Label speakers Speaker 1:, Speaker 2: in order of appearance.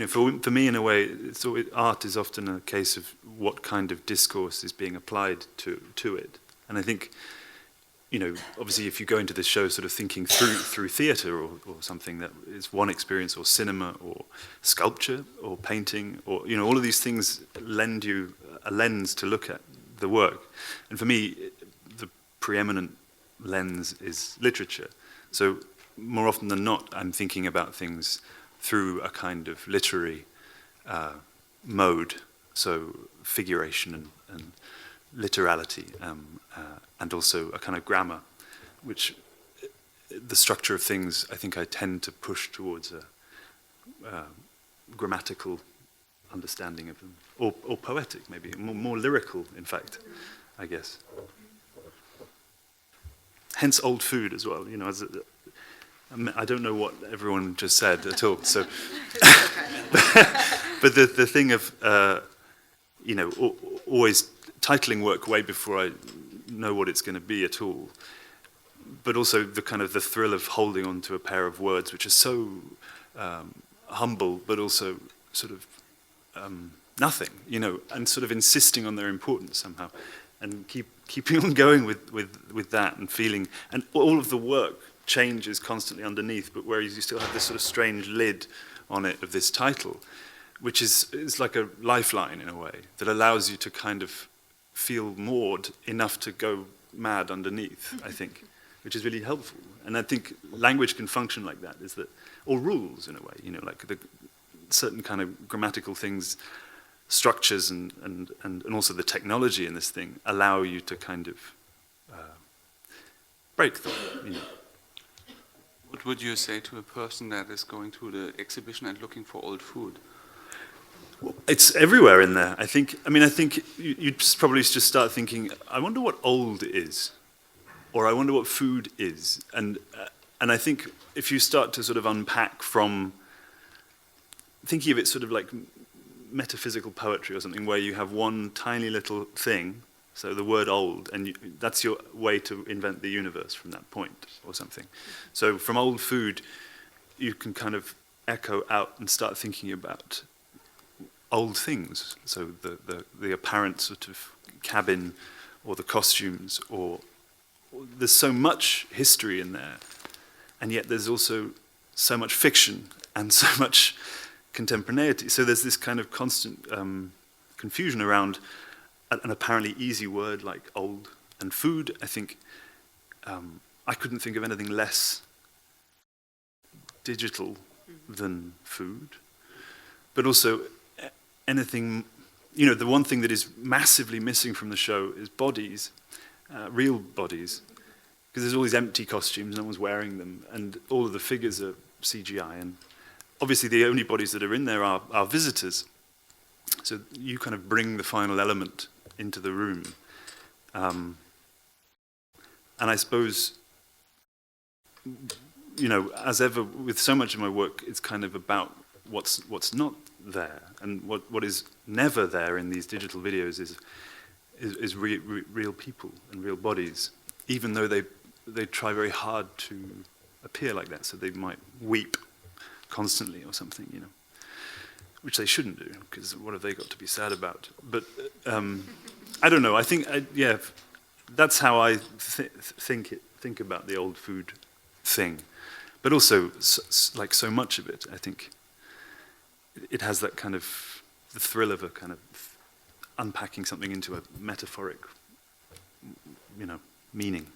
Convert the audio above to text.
Speaker 1: for me, in a way, art is often a case of what kind of discourse is being applied to it. And I think, obviously if you go into this show sort of thinking through theatre or something that is one experience, or cinema, or sculpture, or painting, or, all of these things lend you a lens to look at the work. And for me, the preeminent lens is literature. So more often than not, I'm thinking about things through a kind of literary mode, so figuration and literality, and also a kind of grammar, which the structure of things, I think I tend to push towards a grammatical understanding of them, or poetic maybe, more lyrical, in fact, I guess. Hence Old Food as well, I don't know what everyone just said at all. So, but the thing of always titling work way before I know what it's going to be at all. But also the kind of the thrill of holding on to a pair of words which are so humble, but also sort of nothing, and sort of insisting on their importance somehow, and keeping on going with that and feeling, and all of the work changes constantly underneath, but whereas you still have this sort of strange lid on it of this title, which is like a lifeline in a way, that allows you to kind of feel moored enough to go mad underneath, I think, which is really helpful. And I think language can function like that, or rules in a way, like the certain kind of grammatical things, structures and also the technology in this thing allow you to kind of break them,
Speaker 2: What would you say to a person that is going to the exhibition and looking for old food?
Speaker 1: Well, it's everywhere in there. I think you'd probably just start thinking, I wonder what old is, or I wonder what food is. And I think if you start to sort of unpack from thinking of it sort of like metaphysical poetry or something, where you have one tiny little thing, so the word old, and that's your way to invent the universe from that point, or something. So from old food, you can kind of echo out and start thinking about old things. So the apparent sort of cabin, or the costumes, or there's so much history in there, and yet there's also so much fiction and so much contemporaneity. So there's this kind of constant confusion around an apparently easy word like old and food. I think I couldn't think of anything less digital than food, but also anything, the one thing that is massively missing from the show is bodies, real bodies, because there's all these empty costumes, no one's wearing them, and all of the figures are CGI, and obviously the only bodies that are in there are visitors. So you kind of bring the final element into the room. And I suppose, as ever, with so much of my work, it's kind of about what's not there, and what is never there in these digital videos is real people and real bodies, even though they try very hard to appear like that, so they might weep constantly or something, which they shouldn't do, because what have they got to be sad about? But I don't know. I think, that's how I think about the old food thing. But also, like so much of it, I think it has that kind of the thrill of a kind of unpacking something into a metaphoric, meaning.